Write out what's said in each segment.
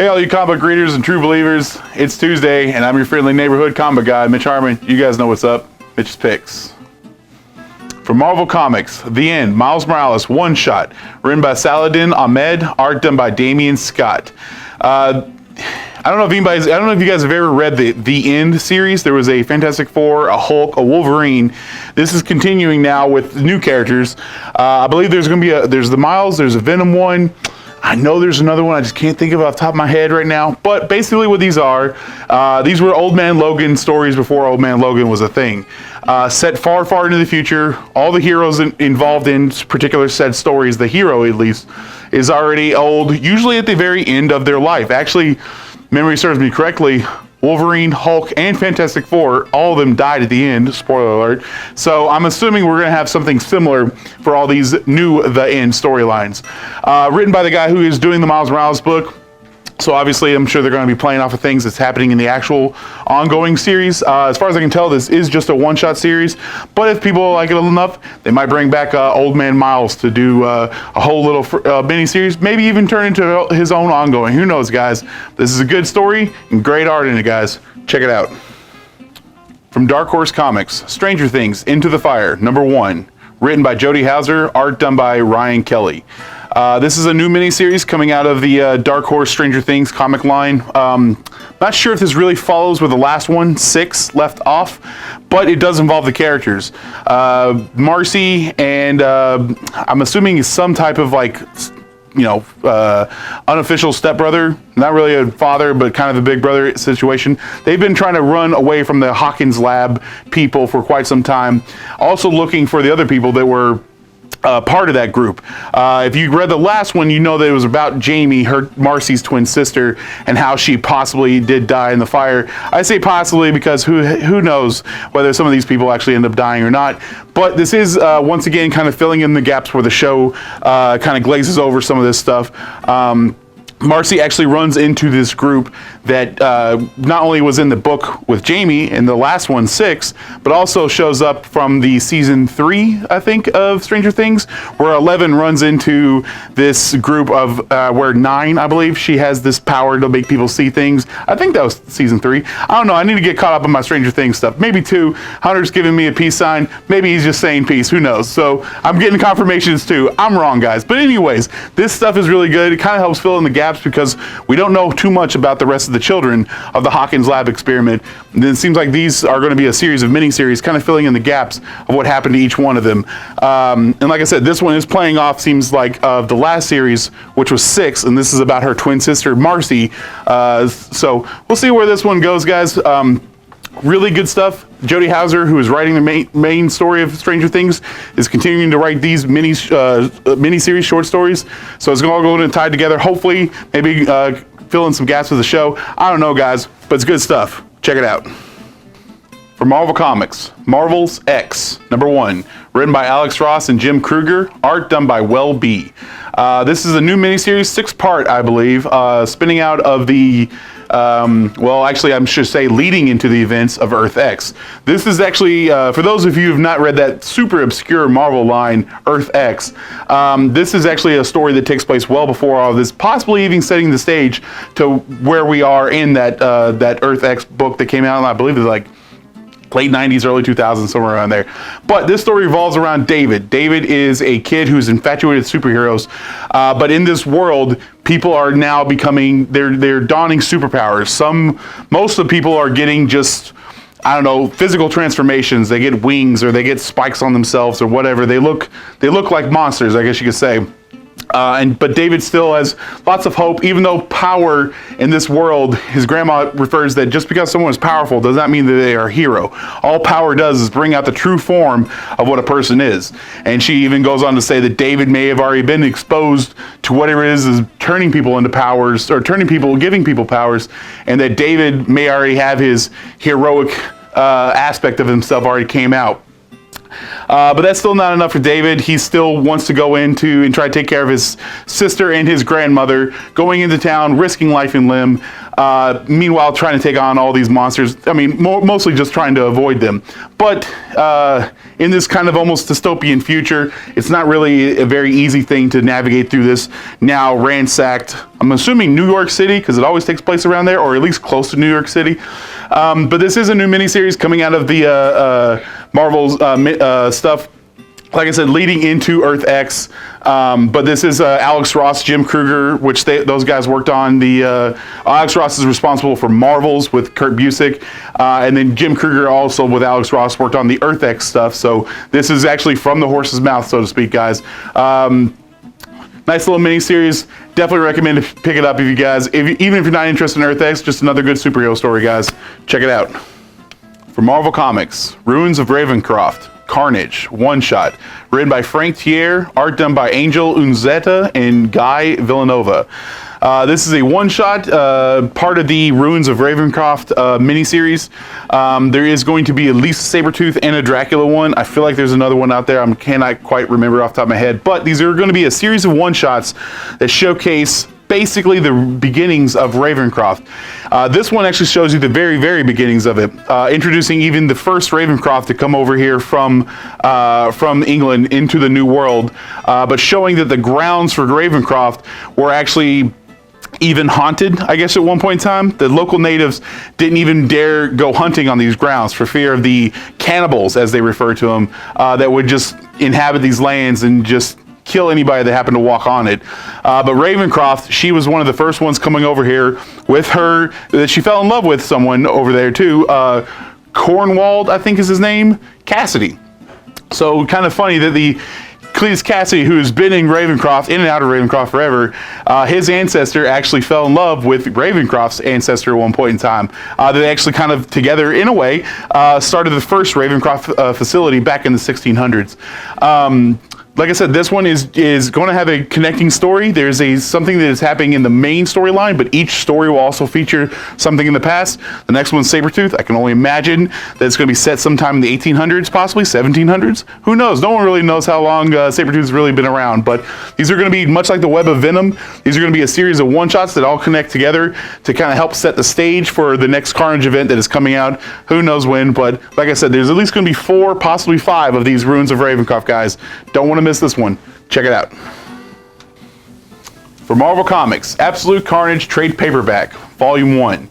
Hey, all you comic book readers and true believers. It's Tuesday, and I'm your friendly neighborhood comic guy, Mitch Harmon. You guys know what's up. Mitch's Picks. From Marvel Comics, The End, Miles Morales, One Shot, written by Saladin Ahmed, art done by Damian Scott. I don't know if you guys have ever read the End series. There was a Fantastic Four, a Hulk, a Wolverine. This is continuing now with new characters. I believe there's going to be there's the Miles, there's a Venom one. I know there's another one I just can't think of off the top of my head right now. But basically what these are, these were Old Man Logan stories before Old Man Logan was a thing. Set far, far into the future. All the heroes involved in particular said stories, the hero at least, is already old, usually at the very end of their life. Actually, memory serves me correctly, Wolverine, Hulk, and Fantastic Four, all of them died at the end, spoiler alert. So I'm assuming we're going to have something similar for all these new The End storylines. Written by the guy who is doing the Miles Morales book. So obviously I'm sure they're going to be playing off of things that's happening in the actual ongoing series. As far as I can tell, this is just a one-shot series. But if people like it enough, they might bring back Old Man Miles to do a whole little mini-series. Maybe even turn into his own ongoing. Who knows, guys? This is a good story and great art in it, guys. Check it out. From Dark Horse Comics, Stranger Things, Into the Fire, #1. Written by Jody Houser, art done by Ryan Kelly. This is a new miniseries coming out of the Dark Horse Stranger Things comic line. Not sure if this really follows where the last one, 6, left off, but it does involve the characters. Marcy and I'm assuming some type of unofficial stepbrother, not really a father, but kind of a big brother situation. They've been trying to run away from the Hawkins lab people for quite some time. Also looking for the other people that were part of that group. If you read the last one, you know that it was about Jamie, Marcy's twin sister, and how she possibly did die in the fire. I say possibly because who knows whether some of these people actually end up dying or not. But this is once again kind of filling in the gaps where the show kind of glazes over some of this stuff. Marcy actually runs into this group that not only was in the book with Jamie in the last one, 6, but also shows up from the season 3, I think, of Stranger Things, where 11 runs into this group of where 9, I believe, she has this power to make people see things. I think that was season 3. I don't know. I need to get caught up on my Stranger Things stuff. Maybe 2. Hunter's giving me a peace sign. Maybe he's just saying peace. Who knows? So I'm getting confirmations too. I'm wrong, guys. But anyways, this stuff is really good. It kind of helps fill in the gaps because we don't know too much about the rest of the children of the Hawkins lab experiment. And then it seems like these are going to be a series of mini-series kind of filling in the gaps of what happened to each one of them. And like I said, this one is playing off, seems like, of the last series, which was 6, and this is about her twin sister, Marcy. So we'll see where this one goes, guys. Really good stuff. Jody Houser, who is writing the main story of Stranger Things, is continuing to write these mini-series short stories. So it's all going to tie together. Hopefully, maybe fill in some gaps of the show. I don't know, guys, but it's good stuff. Check it out. From Marvel Comics, Marvel's X, #1. Written by Alex Ross and Jim Krueger. Art done by Well B. This is a new miniseries, 6-part, I believe, spinning out of the I should say leading into the events of Earth X. This is actually, for those of you who have not read that super obscure Marvel line, Earth X, this is actually a story that takes place well before all of this, possibly even setting the stage to where we are in that Earth X book that came out, and I believe it's like late 90s, early 2000s, somewhere around there. But this story revolves around David. David is a kid who's infatuated with superheroes, but in this world, people are now becoming, they're donning superpowers. Most of the people are getting just, I don't know, physical transformations. They get wings or they get spikes on themselves or whatever. They look like monsters, I guess you could say. But David still has lots of hope, even though power in this world, his grandma refers that just because someone is powerful does not mean that they are a hero. All power does is bring out the true form of what a person is. And she even goes on to say that David may have already been exposed to whatever it is turning people into powers, or giving people powers, and that David may already have his heroic aspect of himself already came out. But that's still not enough for David. He still wants to go into and try to take care of his sister and his grandmother, going into town, risking life and limb, meanwhile trying to take on all these monsters. I mean, mostly just trying to avoid them. But in this kind of almost dystopian future. It's not really a very easy thing to navigate through this now ransacked, I'm assuming New York City, because it always takes place around there, or at least close to New York City. But this is a new miniseries coming out of the Marvel's stuff. Like I said, leading into Earth X, but this is Alex Ross, Jim Krueger, which those guys worked on. Alex Ross is responsible for Marvels with Kurt Busiek, and then Jim Krueger also with Alex Ross worked on the Earth X stuff. So this is actually from the horse's mouth, so to speak, guys. Nice little mini-series. Definitely recommend to pick it up if you guys, even if you're not interested in Earth X, just another good superhero story, guys. Check it out. For Marvel Comics, Ruins of Ravencroft. Carnage, one-shot, written by Frank Thier, art done by Angel Unzeta and Guy Villanova. This is a one-shot, part of the Ruins of Ravencroft miniseries. There is going to be at least a Sabretooth and a Dracula one. I feel like there's another one out there. I cannot quite remember off the top of my head. But these are going to be a series of one-shots that showcase basically the beginnings of Ravencroft. This one actually shows you the very, very beginnings of it, introducing even the first Ravencroft to come over here from England into the New World, but showing that the grounds for Ravencroft were actually even haunted, I guess, at one point in time. The local natives didn't even dare go hunting on these grounds for fear of the cannibals, as they refer to them, that would just inhabit these lands and just kill anybody that happened to walk on it. But Ravencroft, she was one of the first ones coming over here with her, that she fell in love with someone over there too. Cornwald, I think is his name, Cassidy. So kind of funny that the Cletus Cassidy, who has been in Ravencroft, in and out of Ravencroft forever, his ancestor actually fell in love with Ravencroft's ancestor at one point in time. They actually kind of together, in a way, started the first Ravencroft facility back in the 1600s. Like I said, this one is going to have a connecting story. There's something that is happening in the main storyline, but each story will also feature something in the past. The next one's Sabretooth. I can only imagine that it's going to be set sometime in the 1800s, possibly 1700s. Who knows? No one really knows how long Sabretooth's really been around, but these are going to be much like the Web of Venom. These are going to be a series of one-shots that all connect together to kind of help set the stage for the next Carnage event that is coming out. Who knows when, but like I said, there's at least going to be 4, possibly 5 of these Ruins of Ravencroft, guys. Don't want to miss this one. Check it out. For Marvel Comics, Absolute Carnage Trade Paperback, Volume 1.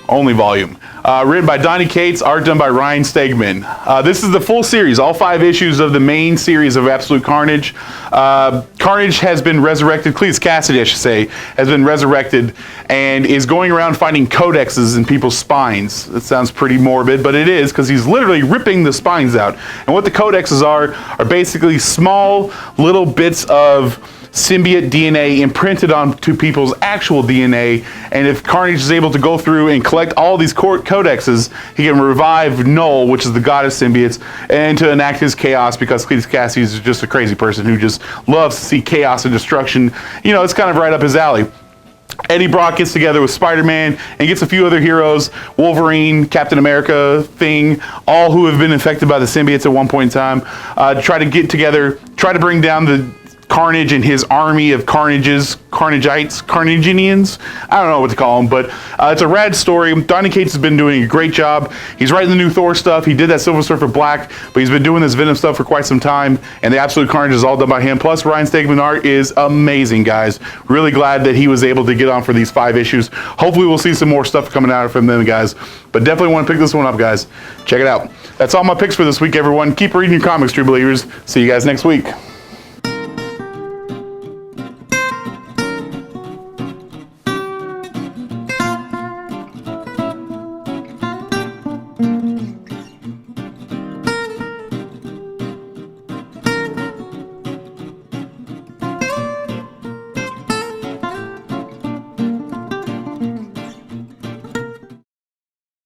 Only volume. Written by Donny Cates, art done by Ryan Stegman. This is the full series, all 5 issues of the main series of Absolute Carnage. Carnage has been resurrected, Cletus Cassidy, I should say, has been resurrected and is going around finding codexes in people's spines. That sounds pretty morbid, but it is, because he's literally ripping the spines out. And what the codexes are basically small little bits of symbiote DNA imprinted onto people's actual DNA, and if Carnage is able to go through and collect all these codexes, he can revive Null, which is the goddess symbiotes, and to enact his chaos, because Cletus Cassidy is just a crazy person who just loves to see chaos and destruction. You know, it's kind of right up his alley. Eddie Brock gets together with Spider-Man and gets a few other heroes, Wolverine, Captain America, Thing, all who have been infected by the symbiotes at one point in time, to try to get together, try to bring down the Carnage and his army of Carnagites, Carnaginians. I don't know what to call them, but it's a rad story. Donny Cates has been doing a great job. He's writing the new Thor stuff. He did that Silver Surfer Black, but he's been doing this Venom stuff for quite some time, and the Absolute Carnage is all done by him. Plus, Ryan Stegman art is amazing, guys. Really glad that he was able to get on for these 5 issues. Hopefully, we'll see some more stuff coming out from them, guys. But definitely want to pick this one up, guys. Check it out. That's all my picks for this week, everyone. Keep reading your comics, true believers. See you guys next week.